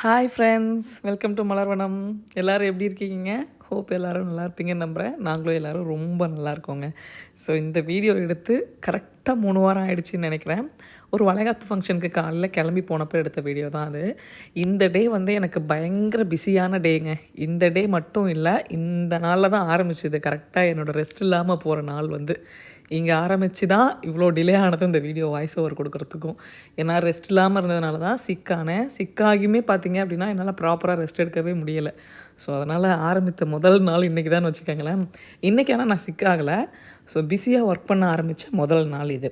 Hi friends, welcome to Malarvanam. எல்லோரும் எப்படி இருக்கீங்க? ஹோப் எல்லோரும் நல்லா இருப்பீங்கன்னு நம்புகிறேன். நாங்களும் எல்லோரும் ரொம்ப நல்லா இருக்கோங்க. ஸோ இந்த வீடியோ எடுத்து கரெக்டாக 3 வாரம் ஆகிடுச்சின்னு நினைக்கிறேன். ஒரு வளைகாப்பு ஃபங்க்ஷனுக்கு காலையில் கிளம்பி போனப்போ எடுத்த வீடியோ தான் அது. இந்த டே வந்து எனக்கு பயங்கர பிஸியான டேங்க. இந்த டே மட்டும் இல்லை, இந்த நாளில் தான் ஆரம்பிச்சுது. கரெக்டாக என்னோடய ரெஸ்ட் இல்லாமல் போகிற நாள் வந்து இங்கே ஆரம்பித்து தான் இவ்வளோ டிலே ஆனது இந்த வீடியோ வாய்ஸ் ஓவர் கொடுக்குறதுக்கும். ஏன்னா ரெஸ்ட் இல்லாமல் இருந்ததுனால தான் சிக்கானேன். சிக்காகியுமே பார்த்தீங்க அப்படின்னா என்னால் ப்ராப்பராக ரெஸ்ட் எடுக்கவே முடியலை. ஸோ அதனால் ஆரம்பித்த முதல் நாள் இன்றைக்கி தான் வச்சுக்கோங்களேன். இன்றைக்கி ஆனால் நான் சிக்காகலை. ஸோ பிஸியாக ஒர்க் பண்ண ஆரம்பித்த முதல் நாள் இது.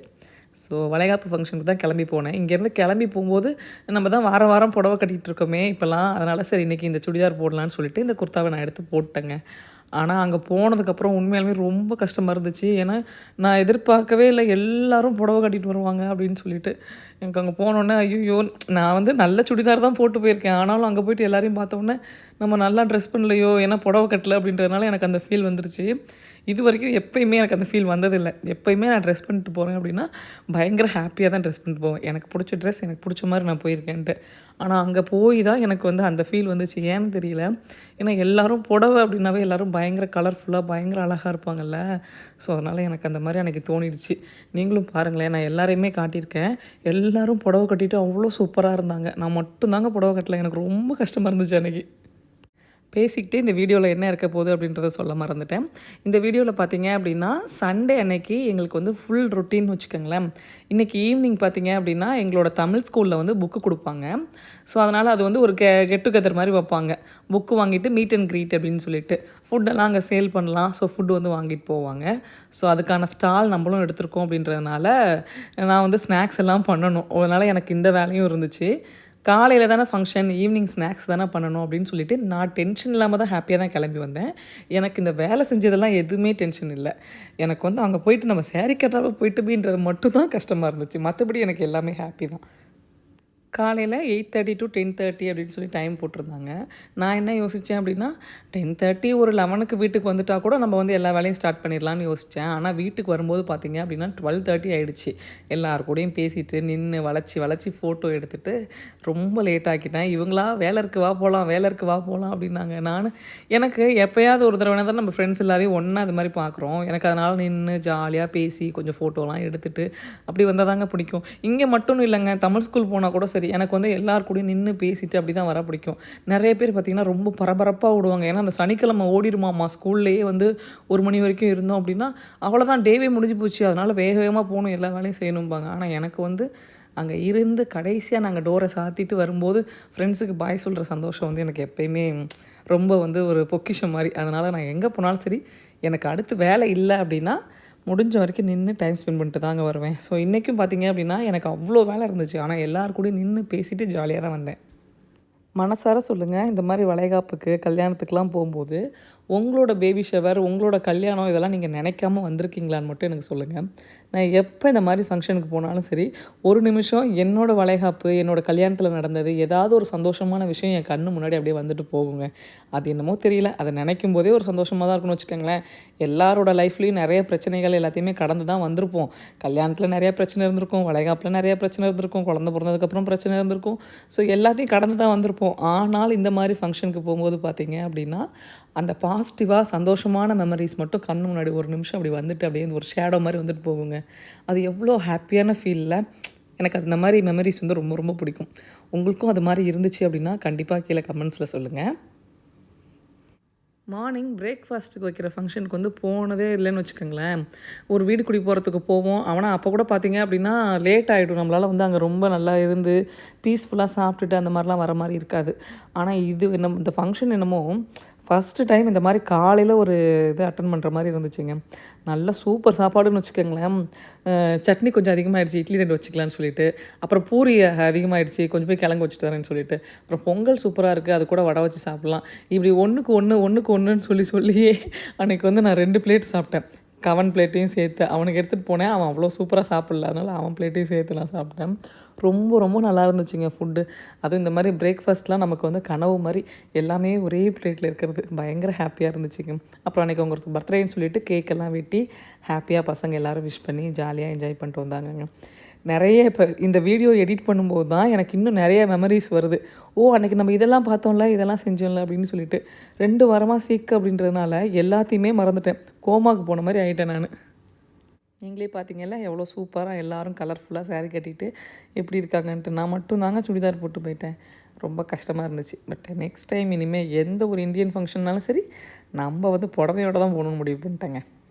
ஸோ வளைகாப்பு ஃபங்க்ஷனுக்கு தான் கிளம்பி போனேன். இங்கேருந்து கிளம்பி போகும்போது நம்ம தான் வாரம் வாரம் புடவை கட்டிகிட்டு இருக்கோமே இப்போலாம், அதனால் சரி இன்றைக்கி இந்த சுடிதார் போடலான்னு சொல்லிட்டு இந்த குர்தாவை நான் எடுத்து போட்டேங்க. ஆனால் அங்கே போனதுக்கப்புறம் உண்மையாலுமே ரொம்ப கஷ்டமாக இருந்துச்சு. ஏன்னா நான் எதிர்பார்க்கவே இல்லை எல்லோரும் புடவை கட்டிட்டு வருவாங்க அப்படின்னு சொல்லிட்டு. எனக்கு அங்கே போனோடனே ஐயோ, நான் வந்து நல்ல சுடிதார் தான் போட்டு போயிருக்கேன். ஆனாலும் அங்கே போய்ட்டு எல்லாரையும் பார்த்தோன்னே நம்ம நல்லா ட்ரெஸ் பண்ணலையோ, ஏன்னா புடவை கட்டலை அப்படின்றதுனால எனக்கு அந்த ஃபீல் வந்துருச்சு. இது வரைக்கும் எப்போயுமே எனக்கு அந்த ஃபீல் வந்ததில்லை. எப்போயுமே நான் ட்ரெஸ் பண்ணிட்டு போகிறேன் அப்படின்னா பயங்கர ஹாப்பியாக தான் ட்ரெஸ் பண்ணிட்டு போவேன். எனக்கு பிடிச்ச ட்ரெஸ் எனக்கு பிடிச்ச மாதிரி நான் போயிருக்கேன்ட்டு. ஆனால் அங்கே போய் தான் எனக்கு வந்து அந்த ஃபீல் வந்துச்சு. ஏன்னு தெரியல. ஏன்னா எல்லோரும் புடவை அப்படின்னாவே எல்லோரும் பயங்கர கலர்ஃபுல்லாக பயங்கர அழகாக இருப்பாங்கல்ல. ஸோ அதனால் எனக்கு அந்த மாதிரி எனக்கு தோணிடுச்சு. நீங்களும் பாருங்களேன், நான் எல்லாரையுமே காட்டியிருக்கேன். எல்லோரும் புடவை கட்டிட்டு அவ்வளோ சூப்பராக இருந்தாங்க. நான் மட்டும்தாங்க புடவை கட்டலை. எனக்கு ரொம்ப கஷ்டமாக இருந்துச்சு அன்றைக்கி. பேசிக்கிட்டே இந்த வீடியோவில் என்ன இருக்க போகுது அப்படின்றத சொல்ல மறந்துட்டேன். இந்த வீடியோவில் பார்த்தீங்க அப்படின்னா சண்டே அன்னைக்கு எங்களுக்கு வந்து ஃபுல் ரொட்டீன் வச்சுக்கோங்களேன். இன்றைக்கி ஈவினிங் பார்த்தீங்க அப்படின்னா எங்களோட தமிழ் ஸ்கூலில் வந்து புக்கு கொடுப்பாங்க. ஸோ அதனால் அது வந்து ஒரு கெட் டுகெதர் மாதிரி வைப்பாங்க. புக்கு வாங்கிட்டு மீட் அண்ட் க்ரீட் அப்படின்னு சொல்லிட்டு ஃபுட்டெல்லாம் அங்கே சேல் பண்ணலாம். ஸோ ஃபுட்டு வந்து வாங்கிட்டு போவாங்க. ஸோ அதுக்கான ஸ்டால் நம்மளும் எடுத்திருக்கோம் அப்படின்றதுனால நான் வந்து ஸ்நாக்ஸ் எல்லாம் பண்ணணும். அதனால் எனக்கு இந்த வேலையும் இருந்துச்சு. காலையில் தானே ஃபங்க்ஷன், ஈவினிங் ஸ்நாக்ஸ் தானே பண்ணணும் அப்படின்னு சொல்லிட்டு நான் டென்ஷன் இல்லாமல் தான் ஹாப்பியாக தான் கிளம்பி வந்தேன். எனக்கு இந்த வேலை செஞ்சதெல்லாம் எதுவுமே டென்ஷன் இல்லை. எனக்கு வந்து அங்கே போயிட்டு நம்ம சேரீ கட்டாமல் போயிட்டு அப்படின்றது மட்டும் தான் கஷ்டமாக இருந்துச்சு. மற்றபடி எனக்கு எல்லாமே ஹாப்பி தான். காலையில் 8:30 to 10:30 அப்படின்னு சொல்லி டைம் போட்டிருந்தாங்க. நான் என்ன யோசித்தேன் அப்படின்னா 10:30 ஒரு 11க்கு வீட்டுக்கு வந்துட்டால் கூட நம்ம வந்து எல்லா வேலையும் ஸ்டார்ட் பண்ணிடலான்னு யோசித்தேன். ஆனால் வீட்டுக்கு வரும்போது பார்த்திங்க அப்படின்னா 12:30 ஆகிடுச்சு. எல்லார் கூடயும் பேசிவிட்டு நின்று வளைச்சி ஃபோட்டோ எடுத்துகிட்டு ரொம்ப லேட் ஆக்கிட்டேன். இவங்களா வேலை இருக்குது வா போகலாம் அப்படின்னாங்க. எனக்கு எப்போயாவது ஒரு தடவை தான் நம்ம ஃப்ரெண்ட்ஸ் எல்லாரையும் ஒன்றா அது மாதிரி பார்க்குறோம். எனக்கு அதனால் நின்று ஜாலியாக பேசி கொஞ்சம் ஃபோட்டோலாம் எடுத்துகிட்டு அப்படி வந்தால் தாங்க பிடிக்கும். இங்கே மட்டும் இல்லைங்க, தமிழ் ஸ்கூல் போனால் கூட சரி, எனக்கு வந்து எல்லார் கூடயும் நின்று பேசிட்டு அப்படி தான் வர பிடிக்கும். நிறைய பேர் பார்த்திங்கன்னா ரொம்ப பரபரப்பாக ஓடுவாங்க. ஏன்னா அந்த சனிக்கிழமை ஓடிடுமாம்மா, ஸ்கூல்லேயே வந்து 1 மணி வரைக்கும் இருந்தோம் அப்படின்னா அவ்வளோதான், டேவே முடிஞ்சு போச்சு. அதனால் வேகமாக போகணும், எல்லா வேலையும் செய்யணும்பாங்க. ஆனால் எனக்கு வந்து அங்கே இருந்து கடைசியாக நாங்கள் டோரை சாத்திட்டு வரும்போது ஃப்ரெண்ட்ஸுக்கு பாய் சொல்கிற சந்தோஷம் வந்து எனக்கு எப்போயுமே ரொம்ப வந்து ஒரு பொக்கிஷம் மாதிரி. அதனால் நான் எங்கே போனாலும் சரி, எனக்கு அடுத்து வேலை இல்லை அப்படின்னா முடிஞ்ச வரைக்கும் நின்று டைம் ஸ்பெண்ட் பண்ணிட்டு தாங்க வருவேன். ஸோ இன்றைக்கும் பார்த்திங்க அப்படின்னா எனக்கு அவ்வளோ வேலை இருந்துச்சு. ஆனால் எல்லார் கூடயும் நின்று பேசிவிட்டு ஜாலியாக தான் வந்தேன். மனசார சொல்லுங்கள், இந்த மாதிரி வளைகாப்புக்கு கல்யாணத்துக்கெலாம் போகும்போது உங்களோட பேபி ஷவர், உங்களோட கல்யாணம் இதெல்லாம் நீங்கள் நினைக்காம வந்திருக்கீங்களான்னு மட்டும் எனக்கு சொல்லுங்கள். நான் எப்போ இந்த மாதிரி ஃபங்க்ஷனுக்கு போனாலும் சரி, ஒரு நிமிஷம் என்னோடய வளைகாப்பு, என்னோடய கல்யாணத்தில் நடந்தது ஏதாவது ஒரு சந்தோஷமான விஷயம் என் கண்ணு முன்னாடி அப்படியே வந்துட்டு போகுங்க. அது என்னமோ தெரியல, அதை நினைக்கும் போதே ஒரு சந்தோஷமாக தான் இருக்குன்னு வச்சுக்கோங்களேன். எல்லாரோட லைஃப்லேயும் நிறைய பிரச்சனைகள் எல்லாத்தையுமே கடந்து தான் வந்திருப்போம். கல்யாணத்தில் நிறைய பிரச்சனை இருந்திருக்கும், வளைகாப்பில் நிறைய பிரச்சனை இருந்திருக்கும், குழந்தை பிறந்ததுக்கப்புறம் பிரச்சனை இருந்திருக்கும். ஸோ எல்லாத்தையும் கடந்து தான் வந்திருப்போம். ஆனால் இந்த மாதிரி ஃபங்க்ஷனுக்கு போகும்போது பார்த்தீங்க அப்படின்னா அந்த பாசிட்டிவாக சந்தோஷமான மெமரிஸ் மட்டும் கண்ணு முன்னாடி ஒரு நிமிஷம் அப்படி வந்துட்டு அப்படியே ஒரு ஷேடோ மாதிரி வந்துட்டு போகுங்க. அது எவ்வளோ ஹாப்பியான ஃபீலில். எனக்கு அந்த மாதிரி மெமரிஸ் வந்து ரொம்ப ரொம்ப பிடிக்கும். உங்களுக்கும் அது மாதிரி இருந்துச்சு அப்படின்னா கண்டிப்பாக கீழே கமெண்ட்ஸில் சொல்லுங்கள். மார்னிங் பிரேக்ஃபாஸ்ட்டுக்கு வைக்கிற ஃபங்க்ஷனுக்கு வந்து போனதே இல்லைன்னு வச்சுக்கோங்களேன். ஒரு வீடு குடி போகிறதுக்கு போவோம். ஆனால் அப்போ கூட பார்த்திங்க அப்படின்னா லேட் ஆகிடும். நம்மளால் வந்து அங்கே ரொம்ப நல்லா இருந்து பீஸ்ஃபுல்லாக சாப்பிட்டுட்டு அந்த மாதிரிலாம் வர மாதிரி இருக்காது. ஆனால் இது இந்த ஃபங்க்ஷன் என்னமோ ஃபஸ்ட்டு டைம் இந்த மாதிரி காலையில் ஒரு இது அட்டன் பண்ணுற மாதிரி இருந்துச்சுங்க. நல்ல சூப்பர் சாப்பாடுன்னு வச்சுக்கோங்களேன். சட்னி கொஞ்சம் அதிகமாகிடுச்சு, இட்லி 2 வச்சுக்கலான்னு சொல்லிட்டு, அப்புறம் பூரி அதிகமாகிடுச்சு, கொஞ்சம் போய் கிழங்கு வச்சுட்டு வரேன்னு சொல்லிட்டு, அப்புறம் பொங்கல் சூப்பராக இருக்குது, அது கூட வடை வச்சு சாப்பிட்லாம். இப்படி ஒன்றுக்கு ஒன்றுன்னு சொல்லியே அன்றைக்கி வந்து நான் 2 பிளேட் சாப்பிட்டேன். கவன் பிளேட்டையும் சேர்த்து அவனுக்கு எடுத்துகிட்டு போனேன். அவன் அவ்வளோ சூப்பராக சாப்பிடல, அதனால் அவன் பிளேட்டையும் சேர்த்து நான் சாப்பிட்டேன். ரொம்ப ரொம்ப நல்லா இருந்துச்சுங்க ஃபுட்டு. அதுவும் இந்த மாதிரி பிரேக்ஃபாஸ்ட்லாம் நமக்கு வந்து கனவு மாதிரி எல்லாமே ஒரே பிளேட்டில் இருக்கிறது பயங்கர ஹாப்பியாக இருந்துச்சுங்க. அப்புறம் அன்றைக்கி உங்களுக்கு பர்த்டேன்னு சொல்லிட்டு கேக்கெல்லாம் வெட்டி ஹாப்பியாக பசங்க எல்லோரும் விஷ் பண்ணி ஜாலியாக என்ஜாய் பண்ணிட்டு வந்தாங்கங்க. நிறைய இப்போ இந்த வீடியோ எடிட் பண்ணும்போது தான் எனக்கு இன்னும் நிறைய மெமரிஸ் வருது. அன்றைக்கி நம்ம இதெல்லாம் பார்த்தோம்ல, இதெல்லாம் செஞ்சோம்ல அப்படின்னு சொல்லிட்டு 2 வாரமாக சிக் அப்படின்றதுனால எல்லாத்தையுமே மறந்துட்டேன். கோமாக்கு போன மாதிரி ஆகிட்டேன் நான். நீங்களே பார்த்தீங்கல்ல எவ்வளோ சூப்பராக எல்லோரும் கலர்ஃபுல்லாக சாரீ கட்டிட்டு எப்படி இருக்காங்கன்ட்டு. நான் மட்டும் தாங்க சுடிதார் போட்டு போயிட்டேன். ரொம்ப கஷ்டமாக இருந்துச்சு. பட் நெக்ஸ்ட் டைம் இனிமேல் எந்த ஒரு இந்தியன் ஃபங்க்ஷன்னாலும் சரி நம்ம வந்து புடவையோடு தான் போகணுன்னு முடிவு பண்ணிட்டேங்க.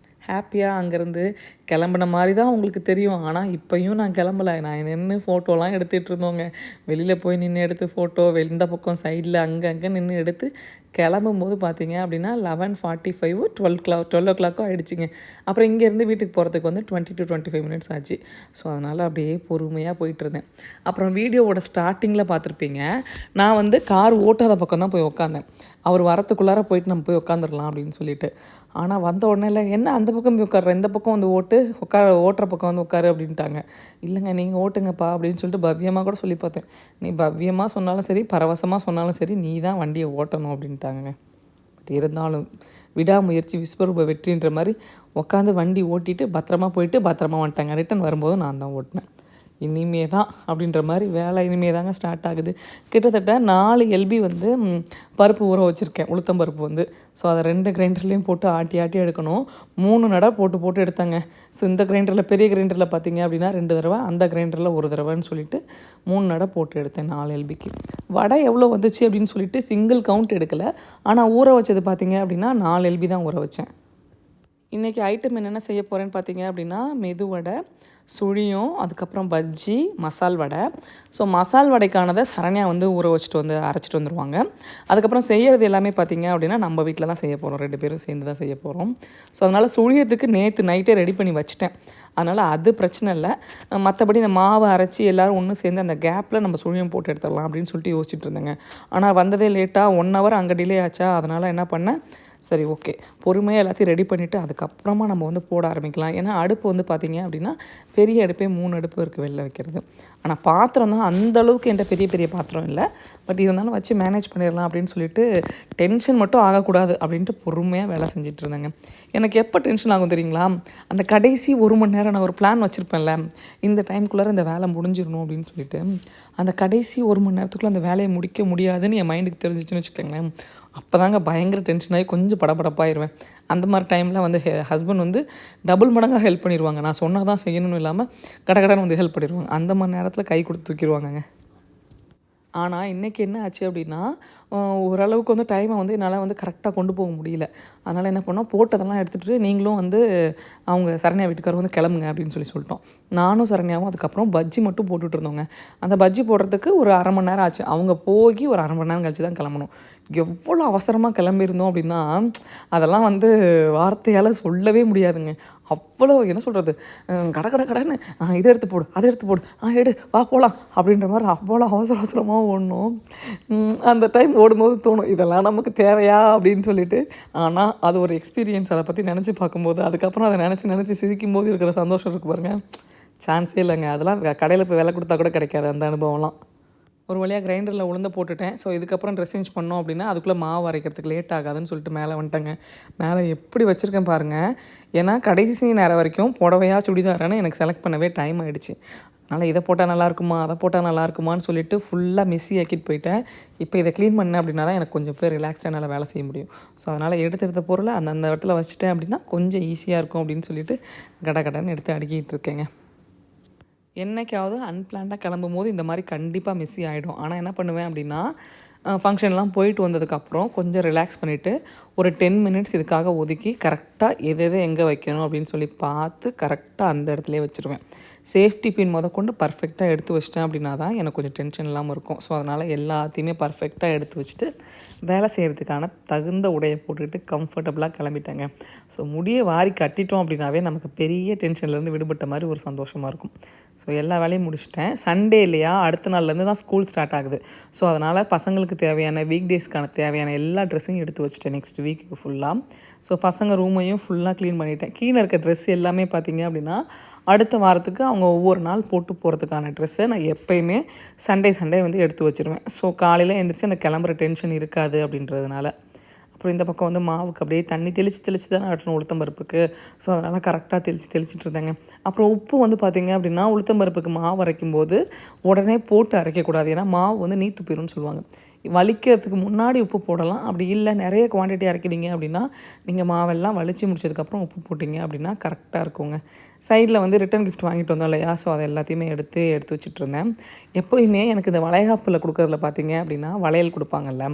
ஹாப்பியாக அங்கேருந்து கிளம்புன மாதிரி தான் உங்களுக்கு தெரியும். ஆனால் இப்போயும் நான் கிளம்பலை. நான் நின்று ஃபோட்டோலாம் எடுத்துகிட்டு இருந்தோங்க. வெளியில் போய் நின்று எடுத்து ஃபோட்டோ இந்த பக்கம் சைடில் அங்கே நின்று எடுத்து கிளம்பும்போது பார்த்தீங்க அப்படின்னா 11:45 12 ஆகிடுச்சிங்க. அப்புறம் இங்கேருந்து வீட்டுக்கு போகிறதுக்கு வந்து 20 to 25 மினிட்ஸ் ஆச்சு. ஸோ அதனால் அப்படியே பொறுமையாக போயிட்டுருந்தேன். அப்புறம் வீடியோவோட ஸ்டார்டிங்கில் பார்த்துருப்பீங்க, நான் வந்து கார் ஓட்டாத பக்கம் தான் போய் உட்காந்தேன். அவர் வரத்துக்குள்ளார போயிட்டு நம்ம போய் உட்காந்துடலாம் அப்படின்னு சொல்லிட்டு. ஆனால் வந்த உடனே இல்லை, என்ன அந்த பக்கம் போய் உட்கார்றேன், இந்த பக்கம் வந்து ஓட்டுற பக்கம் வந்து உட்காரு அப்படின்ட்டாங்க. இல்லைங்க நீங்கள் ஓட்டுங்கப்பா அப்படின்னு சொல்லிட்டு பவ்யமாக கூட சொல்லி பார்த்தேன். நீ பவ்யமாக சொன்னாலும் சரி, பரவசமாக சொன்னாலும் சரி, நீ தான் வண்டியை ஓட்டணும் அப்படின்ட்டாங்க. பட் இருந்தாலும் விடாமுயற்சி விஸ்வரூப வெற்றின்ற மாதிரி உட்காந்து வண்டி ஓட்டிட்டு பத்திரமா போயிட்டு பத்திரமா வந்துட்டாங்க. ரிட்டன் வரும்போது நான் தான் ஓட்டினேன். இனிமே தான் அப்படின்ற மாதிரி வேலை இனிமே தாங்க ஸ்டார்ட் ஆகுது. கிட்டத்தட்ட 4 எல்பி வந்து பருப்பு ஊற வச்சுருக்கேன், உளுத்தம் பருப்பு வந்து. ஸோ அதை 2 கிரைண்டர்லேயும் போட்டு ஆட்டி எடுக்கணும். 3 நடை போட்டு எடுத்தாங்க. ஸோ இந்த கிரைண்டரில், பெரிய கிரைண்டரில் பார்த்தீங்க அப்படின்னா 2 தடவை, அந்த கிரைண்டரில் 1 தடவைன்னு சொல்லிட்டு 3 நடை போட்டு எடுத்தேன் 4 எல்பிக்கு. வடை எவ்வளோ வந்துச்சு அப்படின்னு சொல்லிட்டு சிங்கிள் கவுண்ட் எடுக்கலை. ஆனால் ஊற வச்சது பார்த்தீங்க அப்படின்னா 4 எல்பி தான் ஊற வச்சேன். இன்றைக்கி ஐட்டம் என்னென்ன செய்ய போகிறேன்னு பார்த்தீங்க அப்படின்னா மெதுவடை, சுழியும், அதுக்கப்புறம் பஜ்ஜி, மசால் வடை. ஸோ மசால் வடைக்கானதை சரண்யா வந்து ஊற வச்சுட்டு வந்து அரைச்சிட்டு வந்துடுவாங்க. அதுக்கப்புறம் செய்கிறது எல்லாமே பார்த்திங்க அப்படின்னா நம்ம வீட்டில் தான் செய்ய போகிறோம். 2 பேரும் சேர்ந்து தான் செய்ய போகிறோம். ஸோ அதனால் சுழியத்துக்கு நேற்று நைட்டே ரெடி பண்ணி வச்சுட்டேன். அதனால் அது பிரச்சனை இல்லை. மற்றபடி இந்த மாவை அரைச்சி எல்லோரும் ஒன்று சேர்ந்து அந்த கேப்பில் நம்ம சுழியம் போட்டு எடுத்துடலாம் அப்படின்னு சொல்லிட்டு யோசிச்சுட்டு இருந்தேங்க. ஆனால் வந்ததே லேட்டாக 1 hour அங்கே டிலே ஆச்சா. அதனால் என்ன பண்ணேன், சரி ஓகே பொறுமையாக எல்லாத்தையும் ரெடி பண்ணிவிட்டு அதுக்கப்புறமா நம்ம வந்து போட ஆரம்பிக்கலாம். ஏன்னா அடுப்பு வந்து பார்த்திங்க அப்படின்னா பெரிய அடுப்பே 3 அடுப்பு இருக்குது வெளில வைக்கிறது. ஆனால் பாத்திரம் தான் அந்தளவுக்கு என்கிட்ட பெரிய பாத்திரம் இல்லை. பட் இருந்தாலும் வச்சு மேனேஜ் பண்ணிடலாம் அப்படின்னு சொல்லிட்டு டென்ஷன் மட்டும் ஆகக்கூடாது அப்படின்ட்டு பொறுமையாக வேலை செஞ்சுட்டு இருந்தேங்க. எனக்கு எப்போ டென்ஷன் ஆகும் தெரியுங்களா, அந்த கடைசி 1 மணி நேரம் நான் ஒரு பிளான் வச்சுருப்பேன்ல, இந்த டைமுக்குள்ளே இந்த வேலை முடிஞ்சிடணும் அப்படின்னு சொல்லிட்டு, அந்த கடைசி 1 மணி நேரத்துக்குள்ளே அந்த வேலையை முடிக்க முடியாதுன்னு என் மைண்டுக்கு தெரிஞ்சிச்சுன்னு வச்சுக்கோங்களேன். அப்போ தாங்க பயங்கர டென்ஷன் ஆகி கொஞ்சம் படபடப்பாயிருவேன். அந்த மாதிரி டைமில் வந்து ஹஸ்பண்ட் வந்து டபுள் மடங்காக ஹெல்ப் பண்ணிடுவாங்க. நான் சொன்னால் தான் செய்யணும்னு இல்லாமல் கடகடன்னு வந்து ஹெல்ப் பண்ணிடுவாங்க. அந்த மாதிரி நேரத்தில் கை கொடுத்து தூக்கிடுவாங்கங்க. ஆனால் இன்றைக்கி என்ன ஆச்சு அப்படின்னா, ஓரளவுக்கு வந்து டைமை வந்து என்னால் வந்து கரெக்டாக கொண்டு போக முடியல. அதனால் என்ன பண்ணோம், போட்டதெல்லாம் எடுத்துகிட்டு நீங்களும் வந்து அவங்க சரண்யா வீட்டுக்காரர் வந்து கிளம்புங்க அப்படின்னு சொல்லிட்டோம். நானும் சரண்யாவும் அதுக்கப்புறம் பஜ்ஜி மட்டும் போட்டுட்டு இருந்தோங்க. அந்த பஜ்ஜி போடுறதுக்கு ஒரு 1/2 மணி நேரம் ஆச்சு. அவங்க போய் ஒரு 1/2 மணி நேரம் கழிச்சு தான் கிளம்பணும். எவ்வளோ அவசரமாக கிளம்பியிருந்தோம் அப்படின்னா, அதெல்லாம் வந்து வார்த்தையால் சொல்லவே முடியாதுங்க. அவ்வளோ என்ன சொல்கிறது, கடன்னு இதை எடுத்து போடு, அதை எடுத்து போடு, எடு வா போகலாம் அப்படின்ற மாதிரி அவ்வளோ அவசரமாக ஓடணும். அந்த டைம் ஓடும்போது தோணும், இதெல்லாம் நமக்கு தேவையா அப்படின்னு சொல்லிட்டு. ஆனால் அது ஒரு எக்ஸ்பீரியன்ஸ். அதை பற்றி நினச்சி பார்க்கும்போது, அதுக்கப்புறம் அதை நினச்சி சிரிக்கும் போது இருக்கிற சந்தோஷம் இருக்குது பாருங்கள், சான்ஸே இல்லைங்க. அதெல்லாம் கடையில் போய் விலை கொடுத்தா கூட கிடைக்காது அந்த அனுபவம்லாம். ஒரு வழியாக கிரைண்டரில் உளுந்து போட்டுட்டேன். ஸோ இதுக்கப்புறம் ட்ரெஸ் சேஞ்ச் பண்ணோம் அப்படின்னா அதுக்குள்ளே மாவு அரைக்கிறதுக்கு லேட் ஆகாதுன்னு சொல்லிட்டு மேலே வந்துட்டேங்க. மேலே எப்படி வச்சுருக்கேன் பாருங்கள். ஏன்னா கடைசி நேரம் வரைக்கும் புடவையா சுடிதாரான்னு எனக்கு செலக்ட் பண்ணவே டைம் ஆகிடுச்சு. அதனால் இதை போட்டால் நல்லாயிருக்குமா, அதை போட்டால் நல்லாயிருக்குமான்னு சொல்லிட்டு ஃபுல்லாக மிஸ்ஸி ஆக்கிட்டு போயிட்டேன். இப்போ இதை க்ளீன் பண்ணேன் அப்படின்னா தான் எனக்கு கொஞ்சம் பேர் ரிலாக்ஸாக என்னால் வேலை செய்ய முடியும். ஸோ அதனால் எடுத்த பொருளை அந்த இடத்துல வச்சுட்டேன் அப்படின்னா கொஞ்சம் ஈஸியாக இருக்கும் அப்படின்னு சொல்லிட்டு கடன்னு எடுத்து அடுக்கிட்டு இருக்கேங்க. என்றைக்காவது அன்பிளான்டாக கிளம்பும்போது இந்த மாதிரி கண்டிப்பாக மிஸ்ஸி ஆகிடும். ஆனால் என்ன பண்ணுவேன் அப்படின்னா, ஃபங்க்ஷன்லாம் போயிட்டு வந்ததுக்கப்புறம் கொஞ்சம் ரிலாக்ஸ் பண்ணிவிட்டு ஒரு 10 மினிட்ஸ் இதுக்காக ஒதுக்கி கரெக்டாக எது எங்கே வைக்கணும் அப்படின்னு சொல்லி பார்த்து கரெக்டாக அந்த இடத்துலையே வச்சுருவேன். சேஃப்டி பின் முதற்கொண்டு பர்ஃபெக்டாக எடுத்து வச்சிட்டேன் அப்படின்னா தான் எனக்கு கொஞ்சம் டென்ஷன் இல்லாமல் இருக்கும். ஸோ அதனால் எல்லாத்தையுமே பர்ஃபெக்டாக எடுத்து வச்சுட்டு வேலை செய்கிறதுக்கான தகுந்த உடையை போட்டுக்கிட்டு கம்ஃபர்டபுளாக கிளம்பிட்டேங்க. ஸோ முடியை வாரி கட்டிட்டோம் அப்படின்னாவே நமக்கு பெரிய டென்ஷன்லேருந்து விடுபட்ட மாதிரி ஒரு சந்தோஷமாக இருக்கும். ஸோ எல்லா வேலையும் முடிச்சிட்டேன். சண்டே இல்லையா, அடுத்த நாள்லேருந்து தான் ஸ்கூல் ஸ்டார்ட் ஆகுது. ஸோ அதனால் பசங்களுக்கு தேவையான வீக் டேஸ்க்கான தேவையான எல்லா ட்ரெஸ்ஸையும் எடுத்து வச்சுட்டேன் நெக்ஸ்ட் வீக்குக்கு ஃபுல்லாக. ஸோ பசங்க ரூமையும் ஃபுல்லாக க்ளீன் பண்ணிட்டேன். கீழே இருக்க ட்ரெஸ் எல்லாமே பார்த்திங்க அப்படின்னா அடுத்த வாரத்துக்கு அவங்க ஒவ்வொரு நாள் போட்டு போகிறதுக்கான ட்ரெஸ்ஸை நான் எப்போயுமே சண்டே வந்து எடுத்து வச்சுருவேன். ஸோ காலையில் எழுந்திரிச்சு அந்த கிளம்புற டென்ஷன் இருக்காது அப்படின்றதுனால. அப்புறம் இந்த பக்கம் வந்து மாவுக்கு அப்படியே தண்ணி தெளித்து தானே ஆட்டணும் உளுத்தம்பருப்புக்கு. ஸோ அதனால் கரெக்டாக தெளிச்சுட்டு இருந்தேங்க. அப்புறம் உப்பு வந்து பார்த்திங்க அப்படின்னா உளுத்தம்பருப்புக்கு மாவு அரைக்கும் போது உடனே போட்டு அரைக்கக்கூடாது. ஏன்னா மாவு வந்து நீத்து போயிடும்னு சொல்லுவாங்க. வலிக்கிறதுக்கு முன்னாடி உப்பு போடலாம். அப்படி இல்லை நிறைய குவான்டிட்டி அரைக்கிறீங்க அப்படின்னா நீங்கள் மாவெல்லாம் வலித்து முடிச்சதுக்கப்புறம் உப்பு போட்டிங்க அப்படின்னா கரெக்டாக இருக்குங்க. சைடில் வந்து ரிட்டன் கிஃப்ட் வாங்கிட்டு வந்தோம் இல்லையா, ஸோ அதை எல்லாத்தையுமே எடுத்து வச்சுட்ருந்தேன். எப்போயுமே எனக்கு இந்த வளைகாப்பில் கொடுக்குறதுல பார்த்தீங்க அப்படின்னா வளையல் கொடுப்பாங்கல்ல,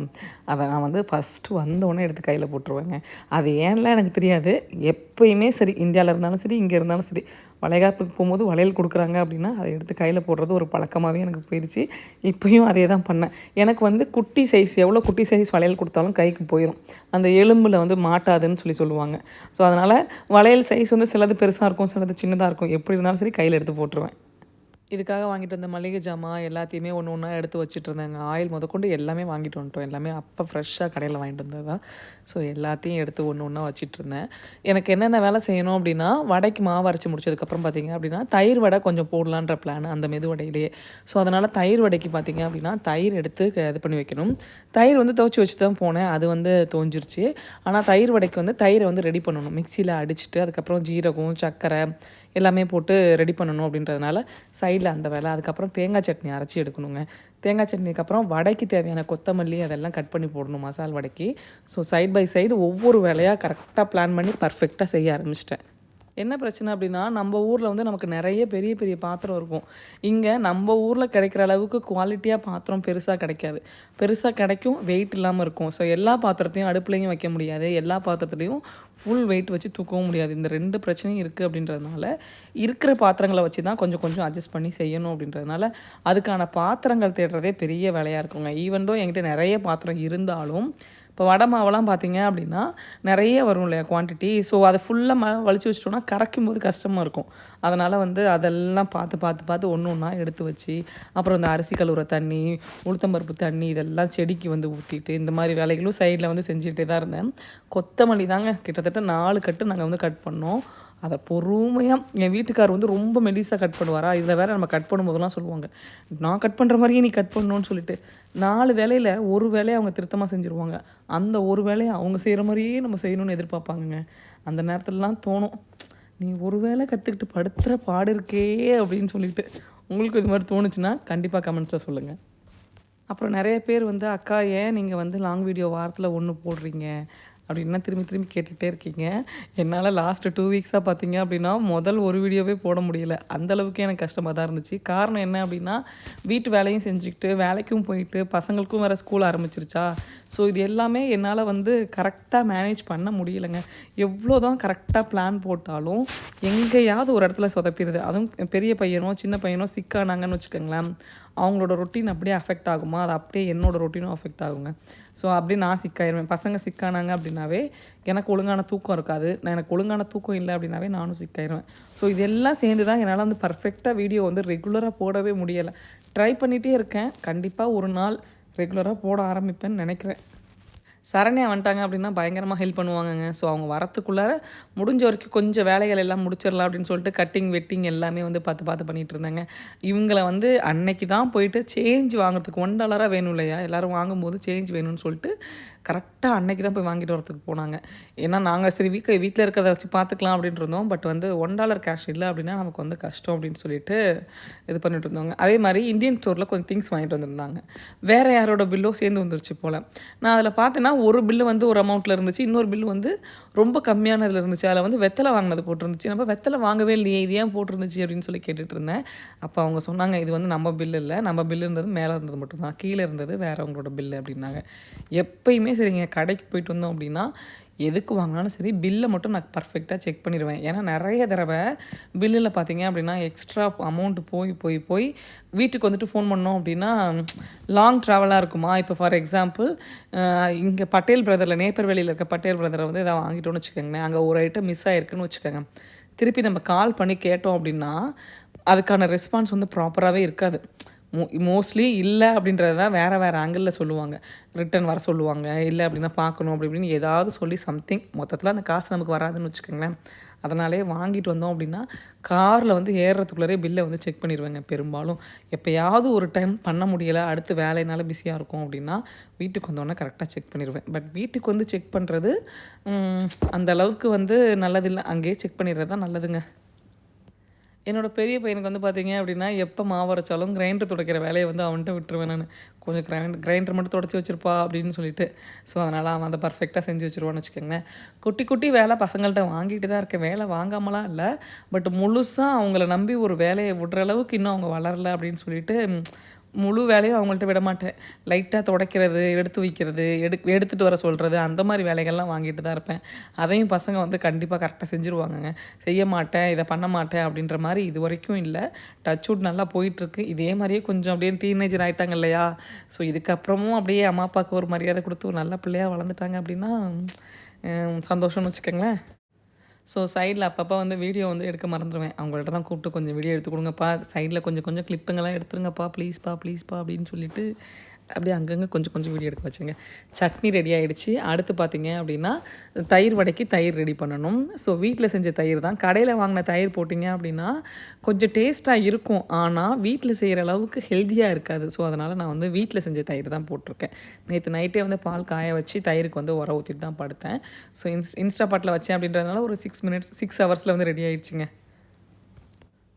அதை நான் வந்து ஃபஸ்ட்டு வந்தோடனே எடுத்து கையில் போட்டுருவேங்க. அது ஏன்லாம் எனக்கு தெரியாது. எப்போயுமே சரி, இந்தியாவில் இருந்தாலும் சரி, இங்கே இருந்தாலும் சரி, வளைகாப்புக்கு போகும்போது வளையல் கொடுக்குறாங்க அப்படின்னா அதை எடுத்து கையில் போடுறது ஒரு பழக்கமாகவே எனக்கு போயிடுச்சு. இப்போயும் அதே தான் பண்ணேன். எனக்கு வந்து குட்டி சைஸ், எவ்வளோ குட்டி சைஸ் வளையல் கொடுத்தாலும் கைக்கு போயிடும். அந்த எலும்பில் வந்து மாட்டாதுன்னு சொல்லுவாங்க. ஸோ அதனால் வளையல் சைஸ் வந்து சிலது பெருசாக இருக்கும், சிலது சின்னதாக இருக்கும். எப்படி இருந்தாலும் சரி கையில் எடுத்து போட்டுருவேன். இதுக்காக வாங்கிட்டு வந்த மளிகை ஜாமான் எல்லாத்தையுமே ஒன்று ஒன்றா எடுத்து வச்சுட்டு இருந்தேங்க. ஆயில் முதற்கொண்டு எல்லாமே வாங்கிட்டு வந்துட்டோம். எல்லாமே அப்போ ஃப்ரெஷ்ஷாக கடையில் வாங்கிட்டு வந்தது தான். ஸோ எல்லாத்தையும் எடுத்து ஒன்று ஒன்றா வச்சிட்ருந்தேன். எனக்கு என்னென்ன வேலை செய்யணும் அப்படின்னா, வடைக்கு மாவு அரைச்சி முடிச்சதுக்கப்புறம் பார்த்திங்க அப்படின்னா தயிர் வடை கொஞ்சம் போடலான்ற பிளான் அந்த மெது வடையிலேயே. ஸோ அதனால் தயிர் வடைக்கு பார்த்திங்க அப்படின்னா தயிர் எடுத்து இது பண்ணி வைக்கணும். தயிர் வந்து துவச்சி வச்சு தான் போனேன். அது வந்து தோஞ்சிருச்சு. ஆனால் தயிர் வடைக்கு வந்து தயிரை வந்து ரெடி பண்ணணும். மிக்சியில் அடிச்சுட்டு அதுக்கப்புறம் ஜீரகம், சர்க்கரை எல்லாமே போட்டு ரெடி பண்ணணும் அப்படின்றதுனால சைடில் அந்த வேலை. அதுக்கப்புறம் தேங்காய் சட்னி அரைச்சி எடுக்கணுங்க. தேங்காய் சட்னிக்கு அப்புறம் வடைக்கு தேவையான கொத்தமல்லி அதெல்லாம் கட் பண்ணி போடணும் மசால் வடைக்கு. ஸோ சைட் பை சைடு ஒவ்வொரு வேலையாக கரெக்டாக பிளான் பண்ணி பர்ஃபெக்டாக செய்ய ஆரம்பிச்சிட்டேன். என்ன பிரச்சனை அப்படின்னா, நம்ம ஊரில் வந்து நமக்கு நிறைய பெரிய பெரிய பாத்திரம் இருக்கும். இங்கே நம்ம ஊரில் கிடைக்கிற அளவுக்கு குவாலிட்டியாக பாத்திரம் பெருசாக கிடைக்காது. பெருசாக கிடைக்கும், வெயிட் இல்லாமல் இருக்கும். ஸோ எல்லா பாத்திரத்தையும் அடுப்புலையும் வைக்க முடியாது, எல்லா பாத்திரத்துலையும் ஃபுல் வெயிட் வச்சு தூக்கவும் முடியாது. இந்த 2 பிரச்சனையும் இருக்குது. அப்படின்றதுனால இருக்கிற பாத்திரங்களை வச்சு தான் கொஞ்சம் கொஞ்சம் அட்ஜஸ்ட் பண்ணி செய்யணும். அப்படின்றதுனால அதுக்கான பாத்திரங்கள் தேடுறதே பெரிய வேலையாக இருக்குங்க. ஈவன் தோ என்கிட்ட நிறைய பாத்திரம் இருந்தாலும், இப்போ வடை மாவெல்லாம் பார்த்திங்க அப்படின்னா நிறைய வரும் இல்லையா குவான்டிட்டி. ஸோ அதை ஃபுல்லாக வலிச்சு வச்சிட்டோன்னா கரைக்கும் போது கஷ்டமாக இருக்கும். அதனால் வந்து அதெல்லாம் பார்த்து ஒன்று ஒன்றா எடுத்து வச்சு, அப்புறம் இந்த அரிசி கழுவுற தண்ணி, உளுத்தம்பருப்பு தண்ணி இதெல்லாம் செடிக்கு வந்து ஊற்றிட்டு இந்த மாதிரி வேலைகளும் சைடில் வந்து செஞ்சுட்டே தான் இருந்தேன். கொத்தமல்லி தாங்க கிட்டத்தட்ட 4 கட்டு நாங்கள் வந்து கட் பண்ணோம். அதை பொறுமையாக என் வீட்டுக்கார் வந்து ரொம்ப மெலிசாக கட் பண்ணுவாரா. இதில் வேறு நம்ம கட் பண்ணும்போதெல்லாம் சொல்லுவாங்க, நான் கட் பண்ணுற மாதிரியே நீ கட் பண்ணணும்னு சொல்லிட்டு 4 வேலையில் ஒரு வேலையை அவங்க திருத்தமாக செஞ்சுருவாங்க. அந்த ஒரு வேலையை அவங்க செய்கிற மாதிரியே நம்ம செய்யணும்னு எதிர்பார்ப்பாங்கங்க. அந்த நேரத்துலலாம் தோணும், நீ ஒரு வேளை கற்றுக்கிட்டு படுத்துகிற பாடு இருக்கே அப்படின்னு சொல்லிட்டு. உங்களுக்கு இது மாதிரி தோணுச்சுன்னா கண்டிப்பாக கமெண்ட்ஸில் சொல்லுங்கள். அப்புறம் நிறைய பேர் வந்து, அக்கா ஏன் நீங்கள் வந்து லாங் வீடியோ வாரத்தில் 1 போடுறீங்க அப்படின்னா திரும்பி கேட்டுகிட்டே இருக்கீங்க. என்னால் லாஸ்ட்டு 2 வீக்ஸாக பார்த்தீங்க அப்படின்னா முதல் ஒரு வீடியோவே போட முடியல. அந்தளவுக்கு எனக்கு கஷ்டமாக தான் இருந்துச்சு. காரணம் என்ன அப்படின்னா, வீட்டு வேலையும் செஞ்சுக்கிட்டு வேலைக்கும் போயிட்டு பசங்களுக்கும் வேறு ஸ்கூல் ஆரம்பிச்சிருச்சா. ஸோ இது எல்லாமே என்னால் வந்து கரெக்டாக மேனேஜ் பண்ண முடியலைங்க. எவ்வளோ தான் கரெக்டாக பிளான் போட்டாலும் எங்கேயாவது ஒரு இடத்துல சொதப்பிடுது. அதுவும் பெரிய பையனோ சின்ன பையனோ சிக்கானாங்கன்னு வச்சுக்கோங்களேன், அவங்களோட ரொட்டீன் அப்படியே அஃபெக்ட் ஆகுமா, அது அப்படியே என்னோடய ரொட்டீனும் அஃபெக்ட் ஆகுங்க. ஸோ அப்படியே நான் சிக்காயிருவேன். பசங்க சிக்கானாங்க அப்படின்னாவே எனக்கு ஒழுங்கான தூக்கம் இருக்காது. எனக்கு ஒழுங்கான தூக்கம் இல்லை அப்படின்னாவே நானும் சிக்காயிருவேன். ஸோ இதெல்லாம் சேர்ந்து தான் என்னால் வந்து பர்ஃபெக்டாக வீடியோ வந்து ரெகுலராக போடவே முடியலை. ட்ரை பண்ணிகிட்டே இருக்கேன். கண்டிப்பாக ஒரு நாள் ரெகுலராக போட ஆரம்பிப்பேன்னு நினைக்கிறேன். சரண்யா வந்துட்டாங்க அப்படின்னா பயங்கரமாக ஹெல்ப் பண்ணுவாங்கங்க. ஸோ அவங்க வரத்துக்குள்ளார முடிஞ்ச வரைக்கும் கொஞ்சம் வேலைகள் எல்லாம் முடிச்சிடலாம் அப்படின்னு சொல்லிட்டு கட்டிங் வெட்டிங் எல்லாமே வந்து பார்த்து பண்ணிகிட்டு இருந்தாங்க. இவங்களை வந்து அன்னைக்கு தான் போயிட்டு சேஞ்ச் வாங்குறதுக்கு $1 வேணும் இல்லையா, எல்லோரும் வாங்கும்போது சேஞ்ச் வேணும்னு சொல்லிட்டு கரெக்டாக அன்னைக்கு தான் போய் வாங்கிட்டு வரத்துக்கு போனாங்க. ஏன்னா நாங்கள் சரி வீட்டில் இருக்கிறத வச்சு பார்த்துக்கலாம் அப்படின்ட்டு இருந்தோம். பட் வந்து $1 கேஷ் இல்லை அப்படின்னா நமக்கு வந்து கஷ்டம் அப்படின்னு சொல்லிட்டு இது பண்ணிட்டு இருந்தோங்க. அதே மாதிரி இந்தியன் ஸ்டோரில் கொஞ்சம் திங்ஸ் வாங்கிட்டு வந்திருந்தாங்க. வேறு யாரோட பில்லோ சேர்ந்து வந்துருச்சு போல். நான் அதில் பார்த்தேன்னா ஒரு பில்லு வந்து ஒரு அமௌண்ட்டில் இருந்துச்சு, இன்னொரு பில்லு வந்து ரொம்ப கம்மியானதில் இருந்துச்சு. அதில் வந்து வெத்தலை வாங்கினது போட்டிருந்துச்சு. நம்ம வெத்தலை வாங்கவே இல்லையே, இது ஏன் போட்டிருந்துச்சு அப்படின்னு சொல்லி கேட்டுட்டு இருந்தேன். அப்போ அவங்க சொன்னாங்க, இது வந்து நம்ம பில்லு இல்லை, நம்ம பில்லு இருந்தது மேலே இருந்தது மட்டும்தான், கீழே இருந்தது வேறவங்களோட பில்லு அப்படின்னாங்க. எப்பயுமே சரிங்க கடைக்கு போயிட்டு வந்தோம் அப்படின்னா எதுக்கு வாங்கினாலும் சரி பில்லை மட்டும் நான் பர்ஃபெக்டாக செக் பண்ணிடுவேன். ஏன்னா நிறைய தடவை பில்லில் பார்த்தீங்க அப்படின்னா எக்ஸ்ட்ரா அமௌண்ட்டு போய் வீட்டுக்கு வந்துட்டு ஃபோன் பண்ணோம் அப்படின்னா லாங் ட்ராவலாக இருக்குமா. இப்போ ஃபார் எக்ஸாம்பிள் இங்கே பட்டேல் பிரதரில் நேப்பர்வேலியில் இருக்க பட்டேல் பிரதரை வந்து எதாவது வாங்கிட்டோன்னு வச்சுக்கோங்களேன், அங்கே ஒரு ஐட்டம் மிஸ் ஆகிருக்குன்னு வச்சுக்கோங்க. திருப்பி நம்ம கால் பண்ணி கேட்டோம் அப்படின்னா அதுக்கான ரெஸ்பான்ஸ் வந்து ப்ராப்பராகவே இருக்காது. மோஸ்ட்லி இல்லை அப்படின்றது தான் வேறு ஆங்கிளில் சொல்லுவாங்க. ரிட்டர்ன் வர சொல்லுவாங்க, இல்லை அப்படின்னா பார்க்கணும் அப்படி இப்படின்னு ஏதாவது சொல்லி சம்திங் மொத்தத்தில் அந்த காசு நமக்கு வராதுன்னு வச்சுக்கோங்களேன். அதனாலே வாங்கிட்டு வந்தோம் அப்படின்னா காரில் வந்து ஏறுறதுக்குள்ளே பில்லை வந்து செக் பண்ணிடுவேங்க பெரும்பாலும். எப்போயாவது ஒரு டைம் பண்ண முடியலை, அடுத்து வேலையினால பிஸியாக இருக்கும் அப்படின்னா வீட்டுக்கு வந்தோடனே கரெக்டாக செக் பண்ணிடுவேன். பட் வீட்டுக்கு வந்து செக் பண்ணுறது அந்த அளவுக்கு வந்து நல்லதில்லை, அங்கேயே செக் பண்ணிடுறது தான் நல்லதுங்க. என்னோடய பெரிய பையனுக்கு வந்து பார்த்திங்க அப்படின்னா எப்போ மாவு அரைச்சாலும் கிரைண்டர் துடைக்கிற வேலையை வந்து அவன்கிட்ட விட்டுருவேன் நான். கொஞ்சம் கிரைண்டர் மட்டும் துடைச்சி வச்சுருப்பா அப்படின்னு சொல்லிட்டு. ஸோ அதனால் அவன் அதை பர்ஃபெக்டாக செஞ்சு வச்சுருவான்னு வச்சுக்கோங்களேன். குட்டி குட்டி வேலை பசங்கள்கிட்ட வாங்கிட்டு தான் இருக்கேன், வேலை வாங்காமலாம் இல்லை. பட் முழுசாக அவங்கள நம்பி ஒரு வேலையை விடுற அளவுக்கு இன்னும் அவங்க வளரலை அப்படின்னு சொல்லிட்டு முழு வேலையும் அவங்கள்ட்ட விட மாட்டேன். லைட்டாக துடைக்கிறது, எடுத்து வைக்கிறது, எடுத்துகிட்டு வர சொல்கிறது, அந்த மாதிரி வேலைகள்லாம் வாங்கிட்டு தான் இருப்பேன். அதையும் பசங்க வந்து கண்டிப்பாக கரெக்டாக செஞ்சுருவாங்கங்க. செய்ய மாட்டேன், இதை பண்ண மாட்டேன் அப்படின்ற மாதிரி இது வரைக்கும் இல்லை. டச்வுட் நல்லா போயிட்டுருக்கு. இதே மாதிரியே கொஞ்சம் அப்படியே டீனேஜர் ஆகிட்டாங்க இல்லையா? ஸோ இதுக்கப்புறமும் அப்படியே அம்மா அப்பாவுக்கு ஒரு மரியாதை கொடுத்து ஒரு நல்ல பிள்ளையாக வளர்ந்துட்டாங்க அப்படின்னா சந்தோஷம்னு வச்சுக்கோங்களேன். ஸோ சைடில் அப்பப்போ வந்து வீடியோ வந்து எடுக்க மறந்துடுவேன். அவங்கள்ட்ட தான் கூப்பிட்டு கொஞ்சம் வீடியோ எடுத்து கொடுங்கப்பா, சைடில் கொஞ்சம் கொஞ்சம் கிளிப்புங்கெல்லாம் எடுத்துருங்கப்பா, ப்ளீஸ்ப்பா அப்படின்னு சொல்லிவிட்டு அப்படியே அங்கங்கே கொஞ்சம் கொஞ்சம் வீடியோ எடுக்க வச்சுங்க. சட்னி ரெடி ஆகிடுச்சு. அடுத்து பார்த்திங்க அப்படின்னா தயிர் வடைக்கு தயிர் ரெடி பண்ணணும். ஸோ வீட்டில் செஞ்ச தயிர் தான். கடையில் வாங்கின தயிர் போட்டிங்க அப்படின்னா கொஞ்சம் டேஸ்ட்டாக இருக்கும், ஆனால் வீட்டில் செய்கிற அளவுக்கு ஹெல்த்தியாக இருக்காது. ஸோ அதனால் நான் வந்து வீட்டில் செஞ்ச தயிர் தான் போட்டிருக்கேன். நேற்று நைட்டே வந்து பால் காய வச்சு தயிருக்கு வந்து உர ஊற்றிட்டு தான் படுத்தேன். ஸோ இன்ஸ்டா பாட்டில் வச்சேன் அப்படின்றதுனால ஒரு 6 ஹவர்ஸில் வந்து ரெடி ஆகிடுச்சிங்க.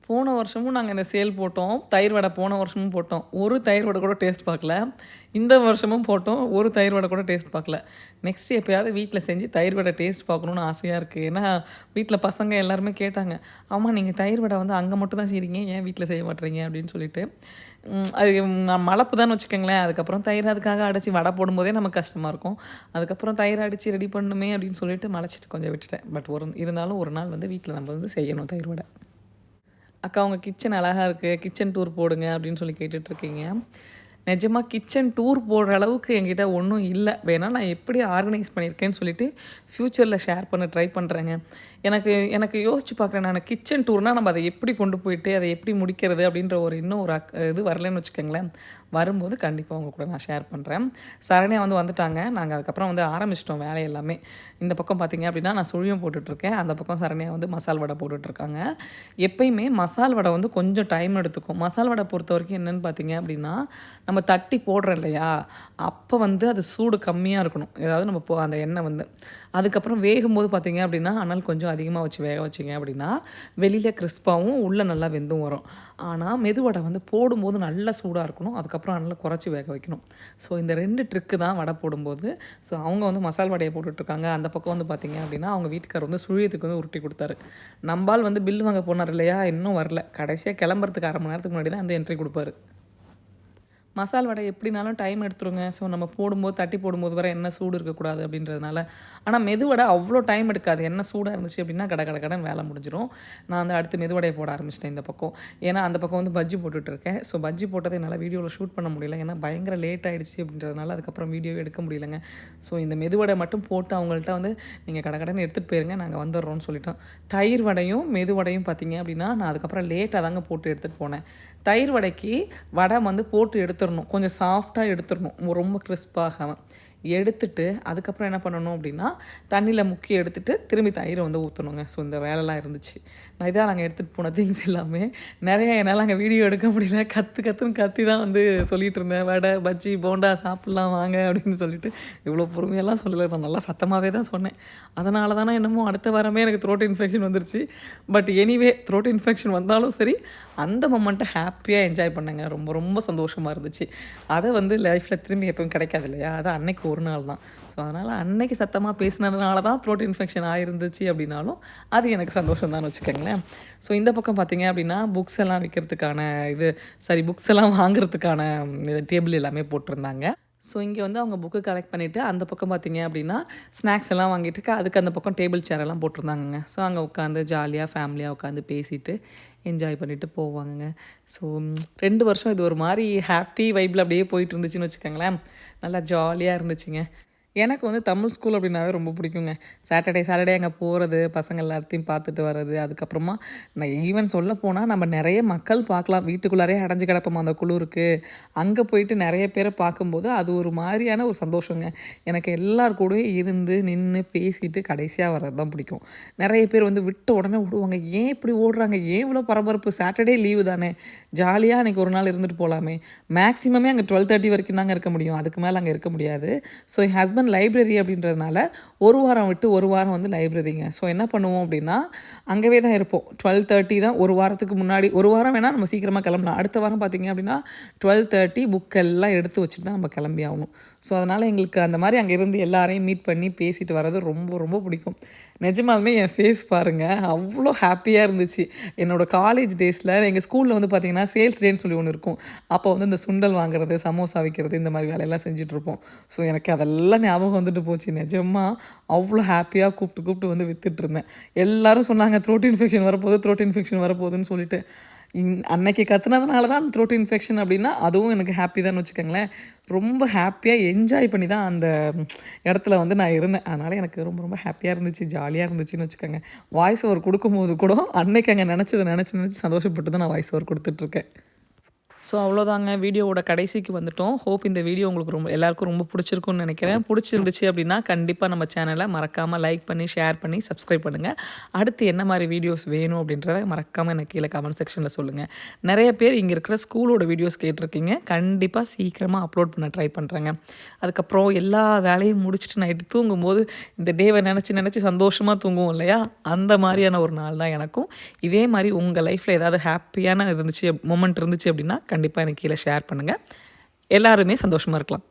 போன வருஷமும் நாங்கள் இந்த சேல் போட்டோம், தயிர் வடை போன வருஷமும் போட்டோம். ஒரு தயிர் வடை கூட டேஸ்ட் பார்க்கல. இந்த வருஷமும் போட்டோம், ஒரு தயிர் வடை கூட டேஸ்ட் பார்க்கல. நெக்ஸ்ட் எப்போயாவது வீட்டில் செஞ்சு தயிர் வடை டேஸ்ட் பார்க்கணுன்னு ஆசையாக இருக்குது. ஏன்னா வீட்டில் பசங்க எல்லாருமே கேட்டாங்க, ஆமாம் நீங்கள் தயிர் வடை வந்து அங்கே மட்டும் தான் செய்கிறீங்க, ஏன் வீட்டில் செய்ய மாட்டேறீங்க அப்படின்னு சொல்லிட்டு. அது மலப்பு தான் வச்சுக்கோங்களேன். அதுக்கப்புறம் தயிர் அதுக்காக அடைச்சி வடை போடும்போதே நமக்கு கஷ்டமாக இருக்கும். அதுக்கப்புறம் தயிர் அடித்து ரெடி பண்ணணுமே அப்படின்னு சொல்லிட்டு மலைச்சிட்டு கொஞ்சம் விட்டுட்டேன். பட் இருந்தாலும் ஒரு நாள் வந்து வீட்டில் நம்ம வந்து செய்யணும் தயிர் வடை. அக்கா உங்கள் கிச்சன் அழகாக இருக்குது, கிச்சன் டூர் போடுங்க அப்படின்னு சொல்லி கேட்டுட்ருக்கீங்க. நிஜமாக கிச்சன் டூர் போடுற அளவுக்கு என்கிட்ட ஒன்றும் இல்லை. வேணால் நான் எப்படி ஆர்கனைஸ் பண்ணியிருக்கேன்னு சொல்லிவிட்டு ஃப்யூச்சரில் ஷேர் பண்ண ட்ரை பண்ணுறேங்க. எனக்கு யோசித்து பார்க்குறேன், நான் கிச்சன் டூர்னால் நம்ம அதை எப்படி கொண்டு போயிட்டு அதை எப்படி முடிக்கிறது அப்படின்ற இன்னும் ஒரு இது வரலன்னு வச்சுக்கோங்களேன். வரும்போது கண்டிப்பாக உங்கள் கூட நான் ஷேர் பண்ணுறேன். சரண்யா வந்து வந்துட்டாங்க. நாங்கள் அதுக்கப்புறம் வந்து ஆரம்பிச்சிட்டோம் வேலை எல்லாமே. இந்த பக்கம் பார்த்திங்க அப்படின்னா நான் சுழியம் போட்டுட்ருக்கேன், அந்த பக்கம் சரண்யா வந்து மசால் வடை போட்டுட்ருக்காங்க. எப்பயுமே மசால் வடை வந்து கொஞ்சம் டைம் எடுத்துக்கும். மசால் வடை பொறுத்த வரைக்கும் என்னென்னு பார்த்திங்க அப்படின்னா நம்ம தட்டி போடுறோம் இல்லையா, அப்போ வந்து அது சூடு கம்மியாக இருக்கணும். ஏதாவது நம்ம அந்த எண்ணெய் வந்து அதுக்கப்புறம் வேகும்போது பார்த்திங்க அப்படின்னா அனல் கொஞ்சம் அதிகமாக வச்சு வேக வச்சிங்க அப்படின்னா வெளியில் கிறிஸ்பாகவும் உள்ளே நல்லா வெந்தும் வரும். ஆனால் மெதுவடை வந்து போடும்போது நல்லா சூடாக இருக்கணும், அதுக்கப்புறம் அனலை குறைச்சி வேக வைக்கணும். ஸோ இந்த 2 ட்ரிக்கு தான் வடை போடும்போது. ஸோ அவங்க வந்து மசால் வடையை போட்டுட்ருக்காங்க. அந்த பக்கம் வந்து பார்த்திங்க அப்படின்னா அவங்க வீட்டுக்கார் வந்து சுழியத்துக்கு வந்து உருட்டி கொடுத்தாரு. நம்பால் வந்து பில் வாங்க போனார் இல்லையா, இன்னும் வரல. கடைசியாக கிளம்புறதுக்கு 1/2 மணி நேரத்துக்கு முன்னாடி தான் அந்த என்ட்ரி கொடுப்பாரு. மசால் வடை எப்படினாலும் டைம் எடுத்துருங்க. ஸோ நம்ம போடும்போது தட்டி போடும்போது வர எண்ணெய் சூடு இருக்கக்கூடாது அப்படின்றதுனால. ஆனால் மெதுவடை அவ்வளோ டைம் எடுக்காது. எண்ணெய் சூடாக இருந்துச்சு அப்படின்னா கடன் வேலை முடிஞ்சிடும். நான் வந்து அடுத்து மெதுவடையை போட ஆரம்பிச்சிட்டேன் இந்த பக்கம். ஏன்னா அந்த பக்கம் வந்து பஜ்ஜி போட்டுட்ருக்கேன். ஸோ பஜ்ஜி போட்டதை என்னால் வீடியோவில் ஷூட் பண்ண முடியல, ஏன்னா பயங்கர லேட் ஆகிடுச்சு அப்படின்றதுனால அதுக்கப்புறம் வீடியோ எடுக்க முடியலைங்க. ஸோ இந்த மெதுவடை மட்டும் போட்டு அவங்கள்ட்ட வந்து நீங்கள் கடன் எடுத்துகிட்டு போயிருங்க, நாங்கள் வந்துடுறோம்னு சொல்லிட்டோம். தயிர் வடையும் மெதுவடையும் பார்த்திங்க அப்படின்னா நான் அதுக்கப்புறம் லேட்டாக தாங்க போட்டு எடுத்துகிட்டு போனேன். தயிர் வடைக்கு வடை வந்து போட்டு எடுத்துடணும், கொஞ்சம் சாஃப்டாக எடுத்துடணும், ரொம்ப கிறிஸ்பாகாமல் எடுத்துட்டு அதுக்கப்புறம் என்ன பண்ணணும் அப்படின்னா தண்ணியில் முக்கி எடுத்துகிட்டு திரும்பி தயிரை வந்து ஊற்றணுங்க. ஸோ இந்த வேலைலாம் இருந்துச்சு. நான் இதான் நாங்கள் எடுத்துகிட்டு போன திங்ஸ் எல்லாமே. நிறைய என்னால் அங்கே வீடியோ எடுக்க முடியல, கற்றுன்னு கத்தி தான் வந்து சொல்லிகிட்டு இருந்தேன். வடை பஜ்ஜி போண்டா சாப்பிட்லாம் வாங்க அப்படின்னு சொல்லிட்டு இவ்வளோ பொறுமையெல்லாம் சொல்லலை, நான் நல்லா சத்தமாகவே தான் சொன்னேன். அதனால தானே என்னமோ அடுத்த வாரமே எனக்கு த்ரோட் இன்ஃபெக்ஷன் வந்துருச்சு. பட் எனிவே த்ரோட் இன்ஃபெக்ஷன் வந்தாலும் சரி அந்த மொமெண்ட்டை ஹாப்பியாக என்ஜாய் பண்ணேங்க. ரொம்ப ரொம்ப சந்தோஷமாக இருந்துச்சு. அதை வந்து லைஃப்பில் திரும்பி எப்பவும் கிடைக்காது இல்லையா, அது அன்னைக்கு ஒரு நாள் தான். ஸோ அதனால் அன்னைக்கு சத்தமாக பேசினதுனால தான் த்ரோட் இன்ஃபெக்ஷன் ஆகிருந்துச்சு அப்படின்னாலும் அது எனக்கு சந்தோஷம் தான் வச்சுக்கோங்களேன். ஸோ இந்த பக்கம் பார்த்திங்க அப்படின்னா புக்ஸ் எல்லாம் விற்கிறதுக்கான புக்ஸ் எல்லாம் வாங்குறதுக்கான டேபிள் எல்லாமே போட்டிருந்தாங்க. ஸோ இங்கே வந்து அவங்க புக்கு கலெக்ட் பண்ணிவிட்டு அந்த பக்கம் பார்த்திங்க அப்படின்னா ஸ்நாக்ஸ் எல்லாம் வாங்கிட்டு அதுக்கு அந்த பக்கம் டேபிள் சேர் எல்லாம் போட்டிருந்தாங்கங்க. ஸோ அங்கே உட்காந்து ஜாலியாக ஃபேமிலியாக உட்காந்து பேசிவிட்டு என்ஜாய் பண்ணிவிட்டு போவாங்கங்க. ஸோ 2 வருஷம் இது ஒரு மாதிரி ஹாப்பி வைப்பில் அப்படியே போயிட்டு இருந்துச்சுன்னு வச்சுக்கோங்களேன். நல்லா ஜாலியாக இருந்துச்சுங்க. எனக்கு வந்து தமிழ் ஸ்கூல் அப்படின்னாவே ரொம்ப பிடிக்குங்க. சாட்டர்டே அங்கே போகிறது, பசங்க எல்லாத்தையும் பார்த்துட்டு வர்றது. அதுக்கப்புறமா நான் ஈவன் சொல்லப்போனால் நம்ம நிறைய மக்கள் பார்க்கலாம். வீட்டுக்குள்ளாரே அடைஞ்சு கிடப்போம் அந்த குளிருக்கு. அங்கே போயிட்டு நிறைய பேரை பார்க்கும்போது அது ஒரு மாதிரியான ஒரு சந்தோஷங்க. எனக்கு எல்லார் கூடயும் இருந்து நின்று பேசிட்டு கடைசியாக வர்றது தான் பிடிக்கும். நிறைய பேர் வந்து விட்ட உடனே ஓடுவாங்க. ஏன் இப்படி ஓடுறாங்க? ஏன் இவ்வளோ பரபரப்பு? சாட்டர்டே லீவு தானே, ஜாலியாக அன்றைக்கி ஒரு நாள் இருந்துட்டு போகலாமே. மேக்ஸிமமே அங்கே 12:30 வரைக்கும் தாங்க இருக்க முடியும். அதுக்கு மேலே அங்கே இருக்க முடியாது. ஸோ என் ஹஸ்பண்ட் லைப்ரரி அப்படின்றதுனால ஒரு வாரம் விட்டு ஒரு வாரம் வந்து லைப்ரரிங்க. ஸோ என்ன பண்ணுவோம் அப்படின்னா அங்கேவே தான் இருப்போம். 12:30 தான் ஒரு வாரத்துக்கு முன்னாடி. ஒரு வாரம் வேணால் நம்ம சீக்கிரமாக கிளம்பலாம். அடுத்த வாரம் பார்த்திங்க அப்படின்னா 12:30 புக்கெல்லாம் எடுத்து வச்சுட்டு தான் நம்ம கிளம்பி ஆகணும். ஸோ அதனால் எங்களுக்கு அந்த மாதிரி அங்கே இருந்து எல்லாரையும் மீட் பண்ணி பேசிட்டு வர்றது ரொம்ப ரொம்ப பிடிக்கும். நிஜமாலுமே என் ஃபேஸ் பாருங்கள், அவ்வளோ ஹாப்பியாக இருந்துச்சு. என்னோடய காலேஜ் டேஸில் எங்கள் ஸ்கூலில் வந்து பார்த்திங்கன்னா சேல்ஸ் டேன்னு சொல்லி ஒன்று இருக்கும். அப்போ வந்து இந்த சுண்டல் வாங்குறது, சமோசா விற்கிறது, இந்த மாதிரி வேலையெல்லாம் செஞ்சிட்ருப்போம். ஸோ எனக்கு அதெல்லாம் ஞாபகம் வந்துட்டு போச்சு. நிஜமாக அவ்வளோ ஹாப்பியாக கூப்பிட்டு வந்து விற்றுட்ருந்தேன். எல்லோரும் சொன்னாங்க த்ரோட் இன்ஃபெக்ஷன் வரப்போகுதுன்னு சொல்லிட்டு. அன்னைக்கு கற்றுனதுனால தான் அந்த த்ரோட் இன்ஃபெக்ஷன் அப்படின்னா அதுவும் எனக்கு ஹாப்பி தான் வச்சுக்கோங்களேன். ரொம்ப ஹாப்பியாக என்ஜாய் பண்ணி தான் அந்த இடத்துல வந்து நான் இருந்தேன். அதனால் எனக்கு ரொம்ப ரொம்ப ஹாப்பியாக இருந்துச்சு, ஜாலியாக இருந்துச்சுன்னு வச்சுக்கோங்க. வாய்ஸ் ஓவர் கொடுக்கும்போது கூட அன்னைக்கு அங்கே நினச்சி சந்தோஷப்பட்டு தான் நான் வாய்ஸ் ஓவர் கொடுத்துட்ருக்கேன். ஸோ அவ்வளோதாங்க, வீடியோவோட கடைசிக்கு வந்துட்டோம். ஹோப் இந்த வீடியோ உங்களுக்கு எல்லாருக்கும் ரொம்ப பிடிச்சிருக்குன்னு நினைக்கிறேன். பிடிச்சிருந்துச்சு அப்படின்னா கண்டிப்பாக நம்ம சேனலை மறக்காமல் லைக் பண்ணி, ஷேர் பண்ணி, சப்ஸ்கிரைப் பண்ணுங்கள். அடுத்து என்ன மாதிரி வீடியோஸ் வேணும் அப்படின்றத மறக்காமல் எனக்கு கீழே கமெண்ட் செக்ஷனில் சொல்லுங்கள். நிறைய பேர் இங்கே இருக்கிற ஸ்கூலோட வீடியோஸ் கேட்டிருக்கீங்க. கண்டிப்பாக சீக்கிரமாக அப்லோட் பண்ண ட்ரை பண்ணுறேங்க. அதுக்கப்புறம் எல்லா வேலையும் முடிச்சுட்டு நைட்டு தூங்கும்போது இந்த டேவை நினச்சி சந்தோஷமாக தூங்குவோம் இல்லையா, அந்த மாதிரியான ஒரு நாள் தான் எனக்கும். இதே மாதிரி உங்கள் லைஃப்பில் ஏதாவது ஹாப்பியான மொமெண்ட் இருந்துச்சு அப்படின்னா கண்டிப்பாக எனக்கு கீழே ஷேர் பண்ணுங்கள். எல்லாருமே சந்தோஷமாக இருக்கலாம்.